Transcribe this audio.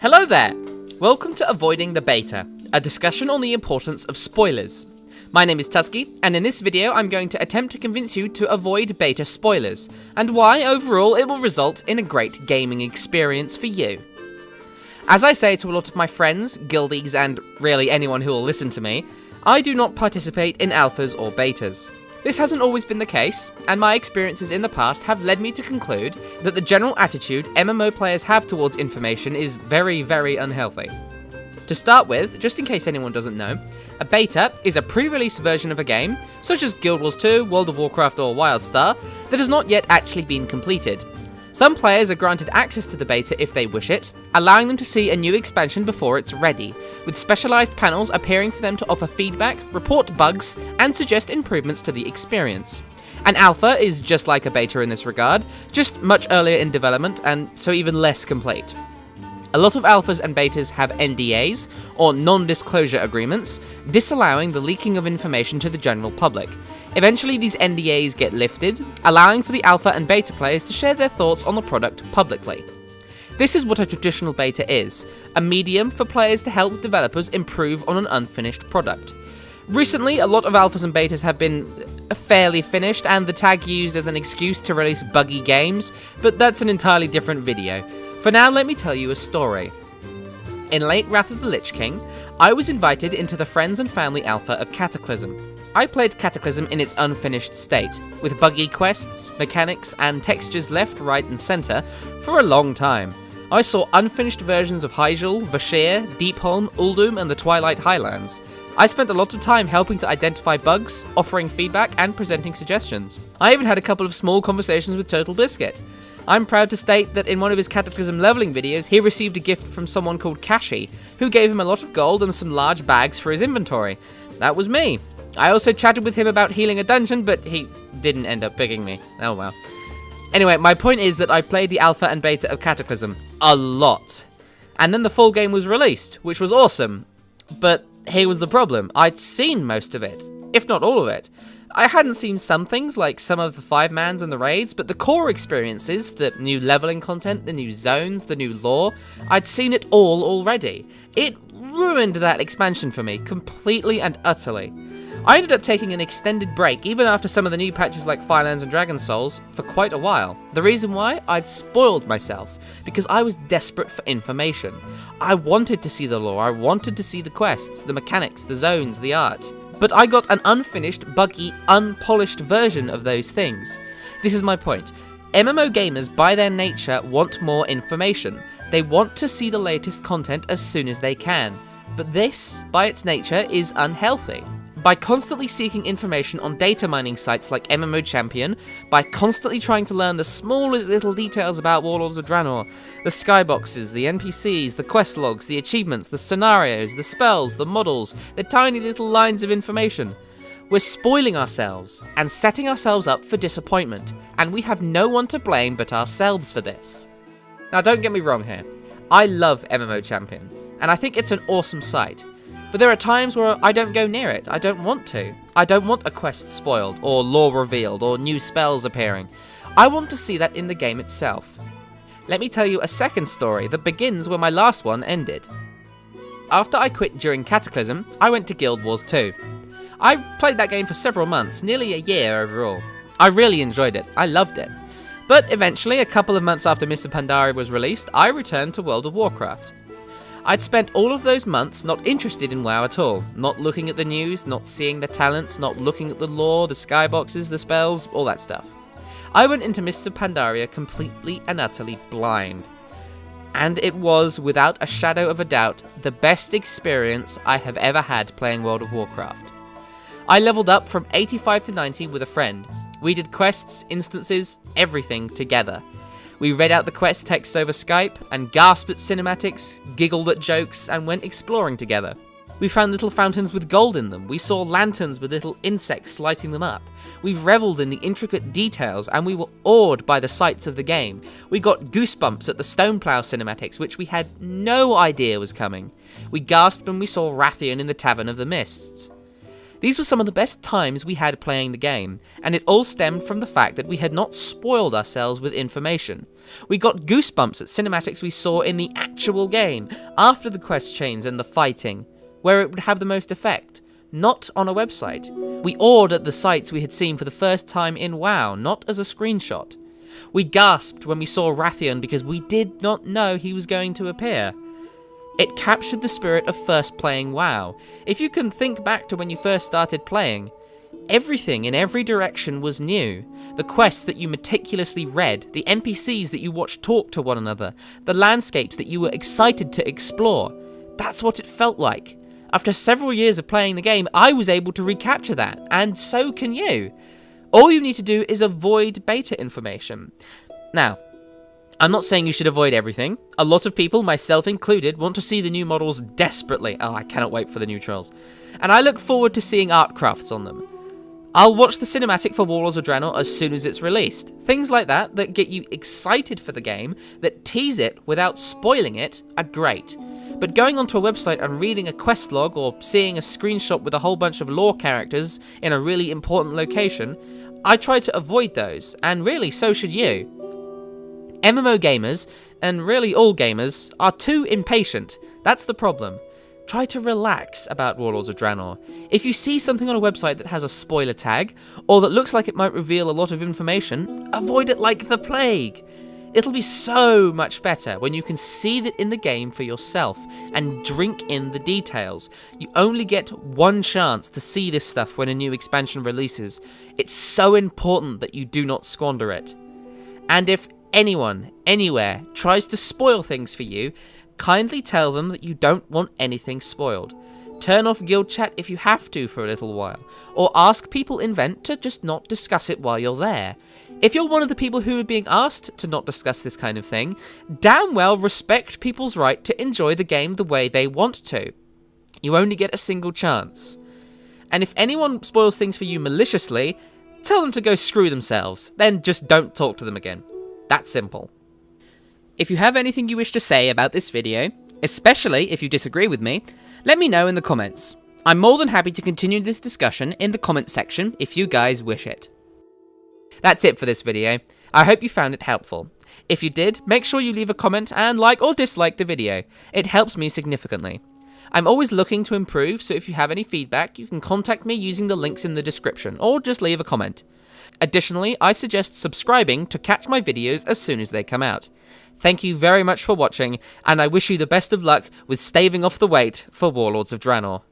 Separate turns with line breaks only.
Hello there! Welcome to Avoiding the Beta, a discussion on the importance of spoilers. My name is Tuskeh, and in this video I'm going to attempt to convince you to avoid beta spoilers, and why overall it will result in a great gaming experience for you. As I say to a lot of my friends, guildies, and really anyone who will listen to me, I do not participate in alphas or betas. This hasn't always been the case, and my experiences in the past have led me to conclude that the general attitude MMO players have towards information is very, very unhealthy. To start with, just in case anyone doesn't know, a beta is a pre-release version of a game, such as Guild Wars 2, World of Warcraft or WildStar, that has not yet actually been completed. Some players are granted access to the beta if they wish it, allowing them to see a new expansion before it's ready, with specialised panels appearing for them to offer feedback, report bugs, and suggest improvements to the experience. An alpha is just like a beta in this regard, just much earlier in development and so even less complete. A lot of alphas and betas have NDAs, or non-disclosure agreements, disallowing the leaking of information to the general public. Eventually these NDAs get lifted, allowing for the alpha and beta players to share their thoughts on the product publicly. This is what a traditional beta is, a medium for players to help developers improve on an unfinished product. Recently, a lot of alphas and betas have been fairly finished, and the tag used as an excuse to release buggy games, but that's an entirely different video. For now, let me tell you a story. In late Wrath of the Lich King, I was invited into the friends and family alpha of Cataclysm. I played Cataclysm in its unfinished state, with buggy quests, mechanics, and textures left, right, and centre for a long time. I saw unfinished versions of Hyjal, Vashir, Deepholm, Uldum, and the Twilight Highlands. I spent a lot of time helping to identify bugs, offering feedback, and presenting suggestions. I even had a couple of small conversations with Total Biscuit. I'm proud to state that in one of his Cataclysm leveling videos, he received a gift from someone called Kashi, who gave him a lot of gold and some large bags for his inventory. That was me. I also chatted with him about healing a dungeon, but he didn't end up picking me. Oh well. Anyway, my point is that I played the alpha and beta of Cataclysm a lot. And then the full game was released, which was awesome. But here was the problem. I'd seen most of it, if not all of it. I hadn't seen some things, like some of the 5-mans and the raids, but the core experiences, the new leveling content, the new zones, the new lore, I'd seen it all already. It ruined that expansion for me, completely and utterly. I ended up taking an extended break, even after some of the new patches like Firelands and Dragon Souls, for quite a while. The reason why? I'd spoiled myself, because I was desperate for information. I wanted to see the lore, I wanted to see the quests, the mechanics, the zones, the art. But I got an unfinished, buggy, unpolished version of those things. This is my point. MMO gamers, by their nature, want more information. They want to see the latest content as soon as they can. But this, by its nature, is unhealthy. By constantly seeking information on data mining sites like MMO Champion, by constantly trying to learn the smallest little details about Warlords of Draenor, the skyboxes, the NPCs, the quest logs, the achievements, the scenarios, the spells, the models, the tiny little lines of information, we're spoiling ourselves and setting ourselves up for disappointment, and we have no one to blame but ourselves for this. Now don't get me wrong here, I love MMO Champion, and I think it's an awesome site. But there are times where I don't go near it. I don't want to. I don't want a quest spoiled, or lore revealed, or new spells appearing. I want to see that in the game itself. Let me tell you a second story that begins where my last one ended. After I quit during Cataclysm, I went to Guild Wars 2. I played that game for several months, nearly a year overall. I really enjoyed it. I loved it. But eventually, a couple of months after Mists of Pandaria was released, I returned to World of Warcraft. I'd spent all of those months not interested in WoW at all, not looking at the news, not seeing the talents, not looking at the lore, the skyboxes, the spells, all that stuff. I went into Mists of Pandaria completely and utterly blind. And it was, without a shadow of a doubt, the best experience I have ever had playing World of Warcraft. I leveled up from 85 to 90 with a friend. We did quests, instances, everything together. We read out the quest text over Skype, and gasped at cinematics, giggled at jokes, and went exploring together. We found little fountains with gold in them, we saw lanterns with little insects lighting them up. We've revelled in the intricate details, and we were awed by the sights of the game. We got goosebumps at the Stoneplow cinematics, which we had no idea was coming. We gasped when we saw Rathian in the Tavern of the Mists. These were some of the best times we had playing the game, and it all stemmed from the fact that we had not spoiled ourselves with information. We got goosebumps at cinematics we saw in the actual game, after the quest chains and the fighting, where it would have the most effect, not on a website. We awed at the sights we had seen for the first time in WoW, not as a screenshot. We gasped when we saw Rathian because we did not know he was going to appear. It captured the spirit of first playing WoW. If you can think back to when you first started playing, everything in every direction was new. The quests that you meticulously read, the NPCs that you watched talk to one another, the landscapes that you were excited to explore. That's what it felt like. After several years of playing the game, I was able to recapture that, and so can you. All you need to do is avoid beta information. Now, I'm not saying you should avoid everything. A lot of people, myself included, want to see the new models desperately. Oh, I cannot wait for the new trolls. And I look forward to seeing art crafts on them. I'll watch the cinematic for Warlords of Draenor as soon as it's released. Things like that get you excited for the game, that tease it without spoiling it, are great. But going onto a website and reading a quest log or seeing a screenshot with a whole bunch of lore characters in a really important location, I try to avoid those, and really so should you. MMO gamers, and really all gamers, are too impatient. That's the problem. Try to relax about Warlords of Draenor. If you see something on a website that has a spoiler tag, or that looks like it might reveal a lot of information, avoid it like the plague. It'll be so much better when you can see it in the game for yourself and drink in the details. You only get one chance to see this stuff when a new expansion releases. It's so important that you do not squander it. And if anyone, anywhere, tries to spoil things for you, kindly tell them that you don't want anything spoiled. Turn off guild chat if you have to for a little while, or ask people in Vent to just not discuss it while you're there. If you're one of the people who are being asked to not discuss this kind of thing, damn well respect people's right to enjoy the game the way they want to. You only get a single chance. And if anyone spoils things for you maliciously, tell them to go screw themselves, then just don't talk to them again. That simple. If you have anything you wish to say about this video, especially if you disagree with me, let me know in the comments. I'm more than happy to continue this discussion in the comment section if you guys wish it. That's it for this video. I hope you found it helpful. If you did, make sure you leave a comment and like or dislike the video. It helps me significantly. I'm always looking to improve, so if you have any feedback, you can contact me using the links in the description, or just leave a comment. Additionally, I suggest subscribing to catch my videos as soon as they come out. Thank you very much for watching, and I wish you the best of luck with staving off the wait for Warlords of Draenor.